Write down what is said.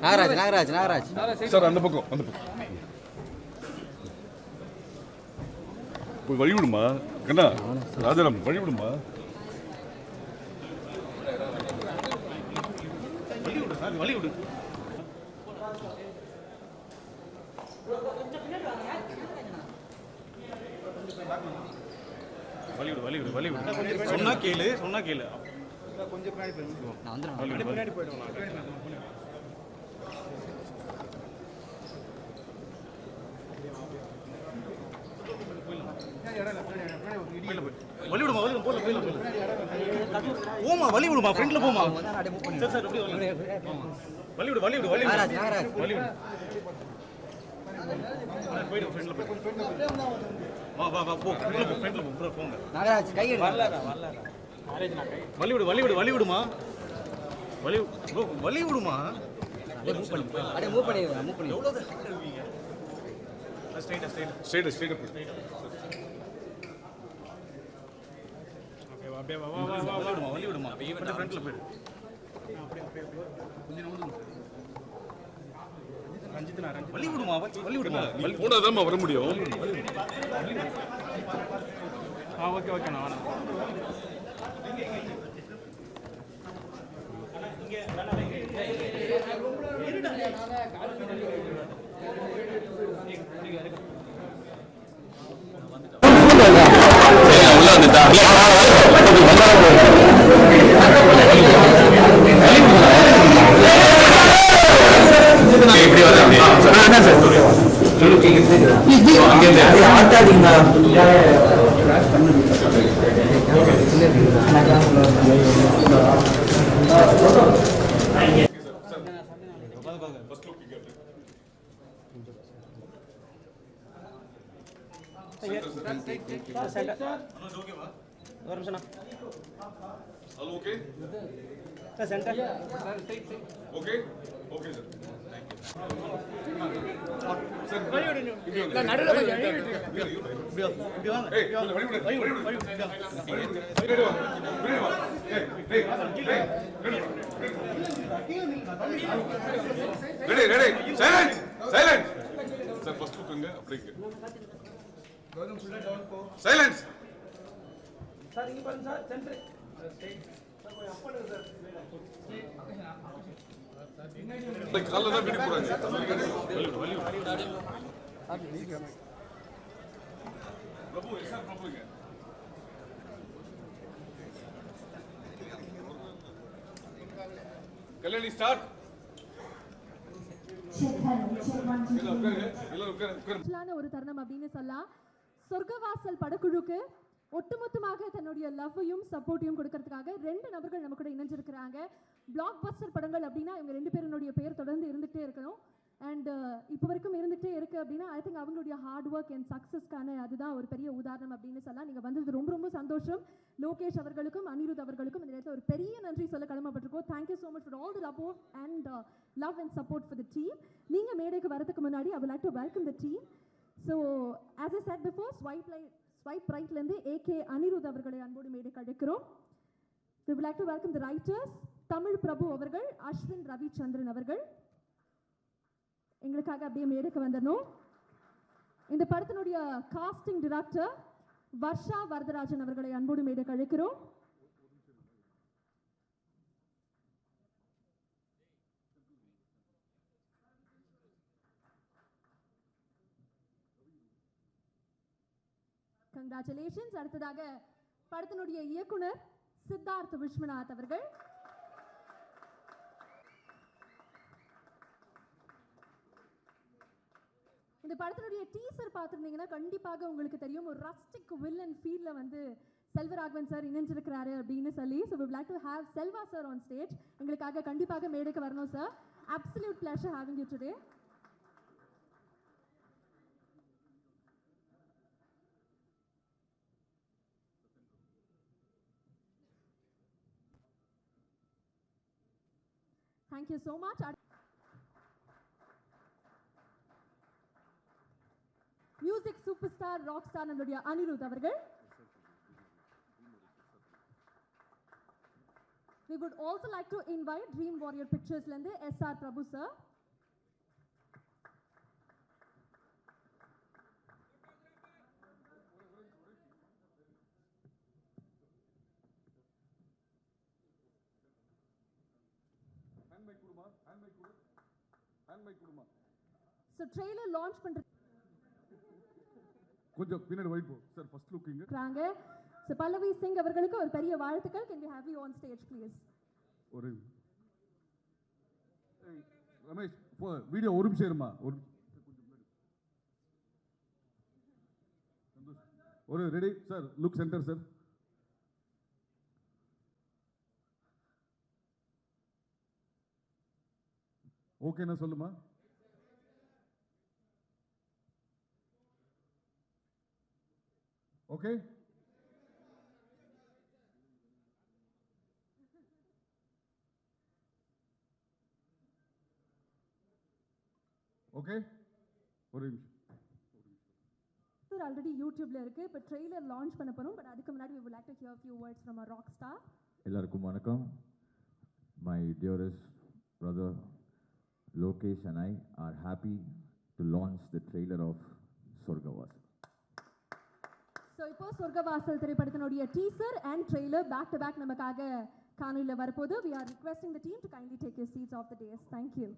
Nagaraj Nagaraj Nagaraj sir அந்த பக்கம் போய் வழி விடுமா கண்ணா ராஜாராம் வழி விடுமா வழி விடு சொன்னா கேளு கொஞ்சம் பின்னாடி போயிடுவோம் வழி விடுமா போமா வழி விடுமா ஃப்ரெண்ட்ல போமா சார் வழி விடு போயிடு ஃப்ரெண்ட்ல வா போ ஃப்ரெண்ட்ல போ போங்க நாகராஜ் கை வழி விடுமா வழி விடுமா மூவ் பண்ணி எவ்வளவு ஸ்ட்ரைட் ஓகே வழி விடுமா ஃப்ரெண்ட்ல போயிடு வழி விடுமா போனாதான் வர முடியும் ஓகே நான் சைலன்ஸ் சார் இங்க பாருங்க சார் சென்டர் கால்ல தான் வீடு போறாங்க பிரபு எஸ்ஆர் பிரபுங்க கல்யாணி ஸ்டார்ட் ஒரு தருணம் அப்படின்னு சொல்லலாம். சொர்க்கவாசல் படக்குழுக்கு ஒட்டுமொத்தமாக தன்னுடைய லவ்வையும் சப்போர்ட்டையும் கொடுக்கறதுக்காக 2 நபர்கள் நம்ம கூட இணைஞ்சிருக்கிறாங்க. பிளாக் பஸ்டர் படங்கள் அப்படின்னா இவங்க 2 பேருடைய பேர் தொடர்ந்து இருந்துகிட்டே இருக்கணும். அண்ட் இப்போ வரைக்கும் இருந்துகிட்டே இருக்கு அப்படின்னா ஐ திங்க் அவங்களுடைய ஹார்ட் ஒர்க் அண்ட் சக்ஸஸ்க்கான அதுதான் ஒரு பெரிய உதாரணம் அப்படின்னு சொல்லலாம். நீங்கள் வந்தது ரொம்ப ரொம்ப சந்தோஷம். லோகேஷ் அவர்களுக்கும் அனிருத் அவர்களுக்கும் இந்த நேரத்தில் ஒரு பெரிய நன்றி சொல்ல கடமைப்பட்டிருக்கோம். Thank you so much for all the support and love and support for the team. நீங்கள் மேடைக்கு வரதுக்கு முன்னாடி I would like to welcome the team. So as I said before swipe ரைட்லேருந்து ஏகே அனிருத் அவர்களை அன்போடு மேடைக்கு அழைக்கிறோம். We would like to welcome the writers Tamil பிரபு அவர்கள், அஸ்வின் ரவிச்சந்திரன் அவர்கள் எங்களுக்காக அப்படியே மேடைக்கு வந்துடணும். இந்த படத்தினுடைய காஸ்டிங் டைரக்டர் வர்ஷா வரதராஜன் அவர்களை அன்போடு மேடைக்கு அழைக்கிறோம். கங்க்ராச்சுலேஷன்ஸ். அடுத்ததாக படத்தினுடைய இயக்குனர் சித்தார்த் விஸ்வநாத் அவர்கள். இந்த படத்தினுடைய டீசர் பார்த்துருந்தீங்கன்னா கண்டிப்பாக உங்களுக்கு தெரியும், ஒரு ரஸ்டிக் வில்லன் ஃபீல்ல வந்து செல்வராகவன் சார் இணைஞ்சிருக்கிறாரு அப்படின்னு சொல்லி. So we would like to have Selva sir on stage. எங்களுக்காக கண்டிப்பாக மேடைக்கு வரணும் sir. Absolute pleasure having you today. Thank you so much. Music superstar, rock star நம்மளுடைய அனிருத் அவர்கள். We would also like to invite Dream Warrior Pictures ல இருந்து SR பிரபு sir. So trailer launch கொஞ்சம் பின்னாடி வைட் போ சார். ஃபர்ஸ்ட் லுக் இங்க பண்றாங்க. So பல்லவி சிங் அவர்களுக்கு ஒரு பெரிய வாழ்த்துக்கள். Can we have you on stage please? ஒரு ரமேஷ் வீடியோ ஒரு நிமிஷம் இருமா. ஒரு ready sir. Look centre sir. ஓகேண்ணா சொல்லுமா. ஓகே ஓகே ஒரு நிமிஷம். சார் ஆல்ரெடி யூடியூப்ல இருக்கு. இப்போ ட்ரெய்லர் லான்ச் பண்ண போறோம். பட் அதுக்கு முன்னாடி we would like to hear a few words from our rock star. எல்லாருக்கும் வணக்கம். My dearest brother Lokesh and I are happy to launch the trailer of Sorgavasal. So இப்போ சொர்க்கவாசல் திரைப்படத்தினுடைய teaser and trailer back to back நமக்காக காணொலியில் வரப்போது. We are requesting the team to kindly take your seats off the dais. Thank you.